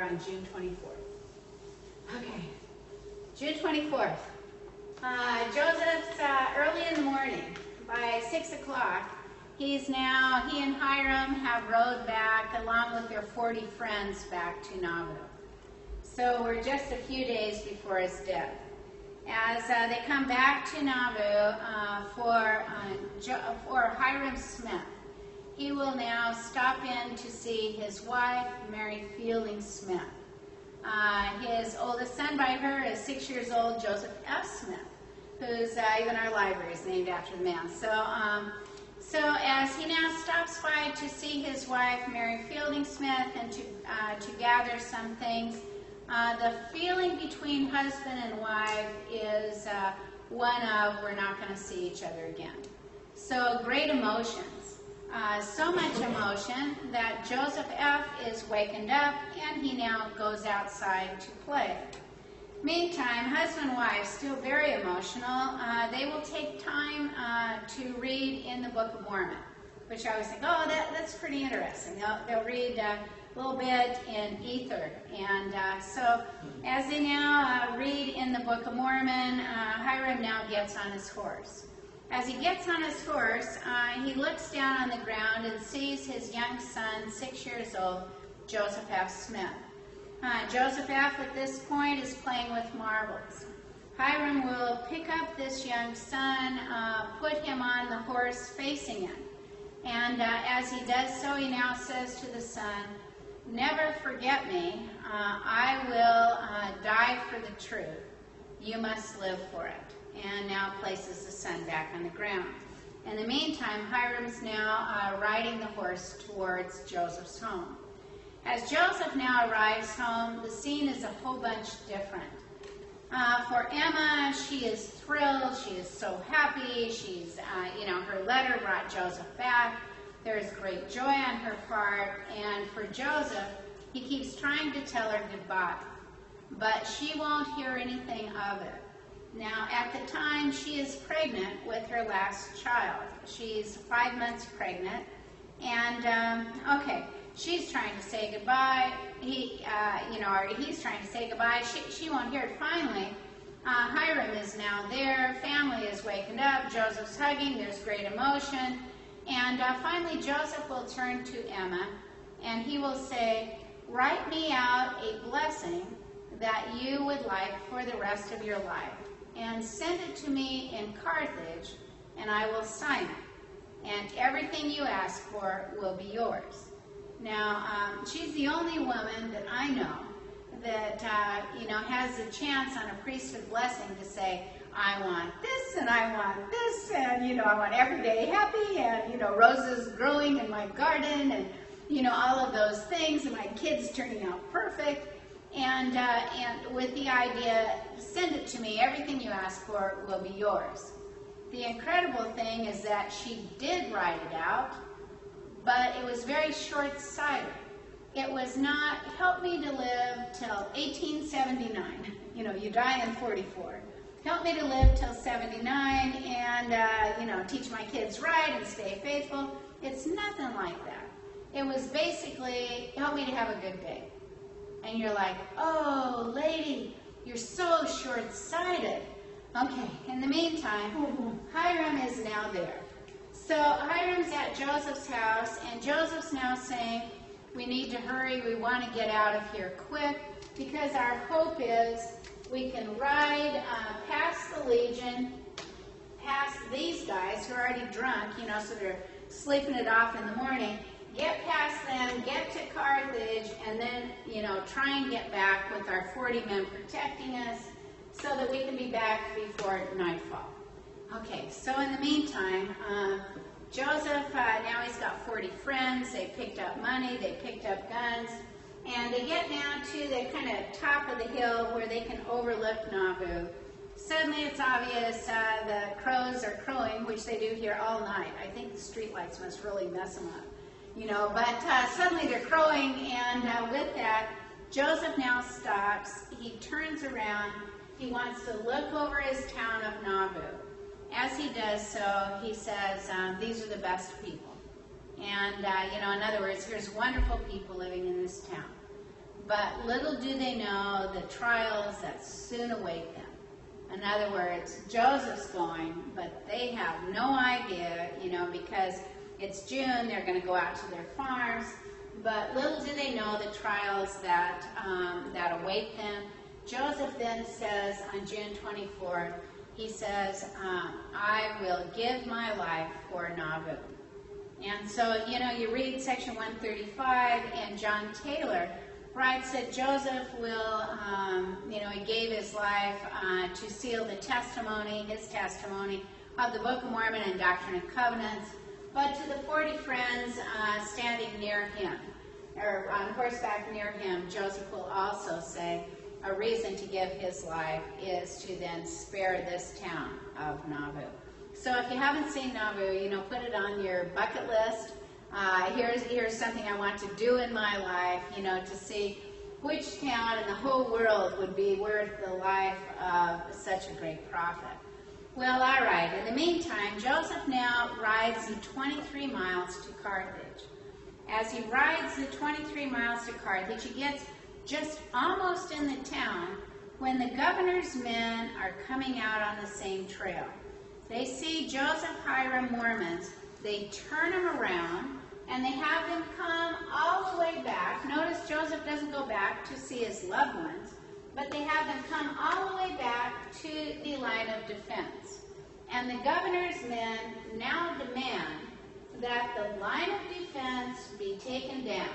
on June 24th. Okay, June 24th. Joseph's early in the morning, by 6 o'clock. He and Hiram have rode back along with their 40 friends back to Nauvoo. So we're just a few days before his death. As they come back to Nauvoo for Hiram Smith, he will now stop in to see his wife, Mary Fielding Smith. His oldest son by her is 6 years old, Joseph F. Smith, who's even our library is named after the man. So as he now stops by to see his wife, Mary Fielding Smith, and to gather some things, the feeling between husband and wife is one of we're not going to see each other again. So great emotions. So much emotion that Joseph F. is wakened up and he now goes outside to play. Meantime, husband and wife, still very emotional, they will take time to read in the Book of Mormon, which I always think, oh, that's pretty interesting. They'll read a little bit in Ether. And so as they now read in the Book of Mormon, Hiram now gets on his horse. As he gets on his horse, he looks down on the ground and sees his young son, 6 years old, Joseph F. Smith. Joseph F. at this point is playing with marbles. Hiram will pick up this young son, put him on the horse facing him. And as he does so, he now says to the son, "Never forget me. I will die for the truth. You must live for it." And now places the son back on the ground. In the meantime, Hiram's now riding the horse towards Joseph's home. As Joseph now arrives home, the scene is a whole bunch different. For Emma, she is thrilled. She is so happy. She's, her letter brought Joseph back. There's great joy on her part. And for Joseph, he keeps trying to tell her goodbye. But she won't hear anything of it. Now, at the time, she is pregnant with her last child. She's 5 months pregnant. And, she's trying to say goodbye. He's trying to say goodbye. She won't hear it. Finally, Hiram is now there. Family is waking up. Joseph's hugging. There's great emotion. And finally, Joseph will turn to Emma, and he will say, "Write me out a blessing that you would like for the rest of your life, and send it to me in Carthage, and I will sign it. And everything you ask for will be yours." Now, she's the only woman that I know that, has the chance on a priesthood blessing to say, "I want this, and I want this, and, I want every day happy, and, roses growing in my garden, and, all of those things, and my kids turning out perfect." And with the idea, send it to me, everything you ask for will be yours. The incredible thing is that she did write it out, but it was very short-sighted. It was not, "Help me to live till 1879. You die in 44. Help me to live till 79 and, teach my kids right and stay faithful." It's nothing like that. It was basically, "Help me to have a good day." And you're like, "Oh, lady, you're so short-sighted." Okay, in the meantime, Hiram is now there. So Hiram's at Joseph's house, and Joseph's now saying, "We need to hurry. We want to get out of here quick, because our hope is we can ride past the Legion, past these guys who are already drunk, so they're sleeping it off in the morning, get past them, get to Carthage, and then, try and get back with our 40 men protecting us so that we can be back before nightfall." Okay, so in the meantime, Joseph, now he's got 40 friends. They picked up money, they picked up guns, and they get now to the kind of top of the hill where they can overlook Nauvoo. Suddenly it's obvious the crows are crowing, which they do here all night. I think the streetlights must really mess them up. But suddenly they're crowing, and with that, Joseph now stops. He turns around. He wants to look over his town of Nauvoo. As he does so, he says, "These are the best people." And, in other words, here's wonderful people living in this town. but little do they know the trials that soon await them. In other words, Joseph's going, but they have no idea, because it's June, they're going to go out to their farms, but little do they know the trials that await them. Joseph then says on June 24th, he says, I will give my life for Nauvoo. And so, you read section 135, and John Taylor writes that Joseph will, he gave his life to seal the testimony, his testimony of the Book of Mormon and Doctrine and Covenants, but to the 40 friends standing near him, or on horseback near him, Joseph will also say, a reason to give his life is to then spare this town of Nauvoo. So if you haven't seen Nauvoo, put it on your bucket list. Here's something I want to do in my life, to see which town in the whole world would be worth the life of such a great prophet. Well, all right. In the meantime, Joseph now rides the 23 miles to Carthage. As he rides the 23 miles to Carthage, he gets just almost in the town when the governor's men are coming out on the same trail. They see Joseph Hiram Mormons. They turn him around, and they have them come all the way back. Notice Joseph doesn't go back to see his loved ones, but they have them come all the way back to the line of defense. And the governor's men now demand that the line of defense be taken down.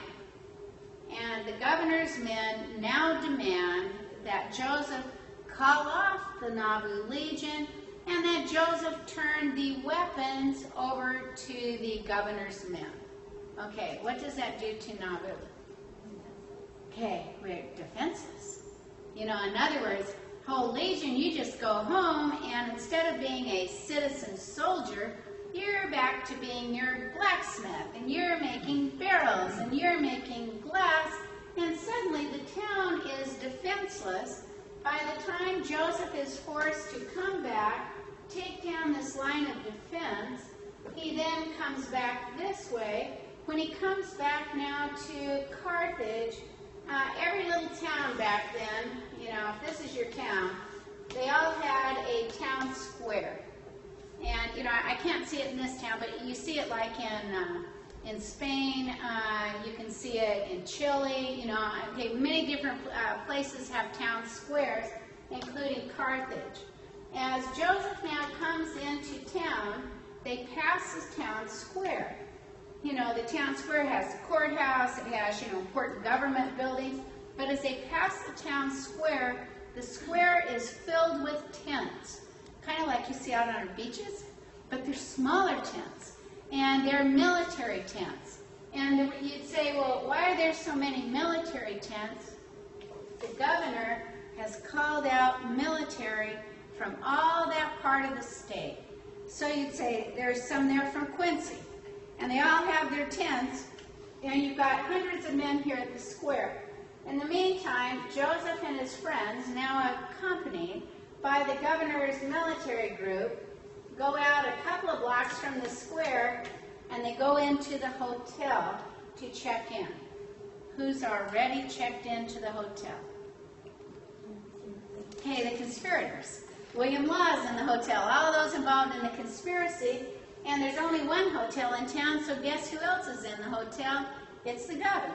And the governor's men now demand that Joseph call off the Nauvoo Legion and that Joseph turn the weapons over to the governor's men. Okay, what does that do to Nauvoo? Okay, we're defenseless. In other words, whole legion, you just go home, and instead of being a citizen soldier, you're back to being your blacksmith, and you're making barrels, and you're making glass, and suddenly the town is defenseless. By the time Joseph is forced to come back, take down this line of defense, he then comes back this way. When he comes back now to Carthage, every little town back then, if this is your town, they all had a town square. And, I can't see it in this town, but you see it like in Spain, you can see it in Chile, many different places have town squares, including Carthage. As Joseph now comes into town, they pass this town square. The town square has a courthouse, it has, important government buildings, but as they pass the town square, the square is filled with tents, kind of like you see out on our beaches, but they're smaller tents, and they're military tents. And you'd say, well, why are there so many military tents? The governor has called out military from all that part of the state. So you'd say there's some there from Quincy, and they all have their tents, and you've got hundreds of men here at the square. In the meantime, Joseph and his friends, now accompanied by the governor's military group, go out a couple of blocks from the square, and they go into the hotel to check in. Who's already checked into the hotel? Okay, the conspirators. William Law's in the hotel, all those involved in the conspiracy, and there's only one hotel in town, so guess who else is in the hotel? It's the governor.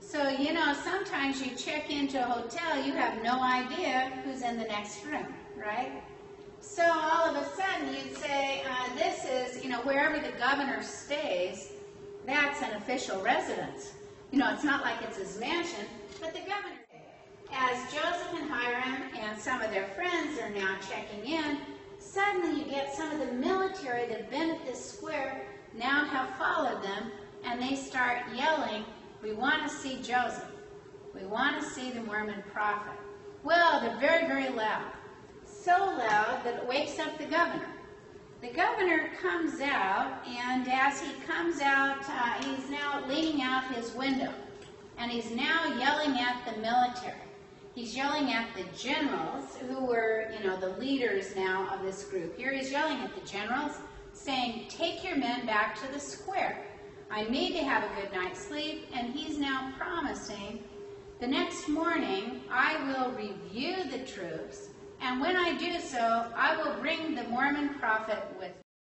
So, sometimes you check into a hotel, you have no idea who's in the next room, right? So all of a sudden you'd say, this is, wherever the governor stays, that's an official residence. It's not like it's his mansion, but the governor. As Joseph and Hiram and some of their friends are now checking in, suddenly you get some of the military that have been at this square now have followed them, and they start yelling, we want to see Joseph. We want to see the Mormon prophet. Well, they're very, very loud. So loud that it wakes up the governor. The governor comes out, and as he comes out, he's now leaning out his window, and he's now yelling at the military. He's yelling at the generals who were, the leaders now of this group. Here he's yelling at the generals, saying, take your men back to the square. I need to have a good night's sleep, and he's now promising The next morning, I will review the troops, and when I do so, I will bring the Mormon prophet with me.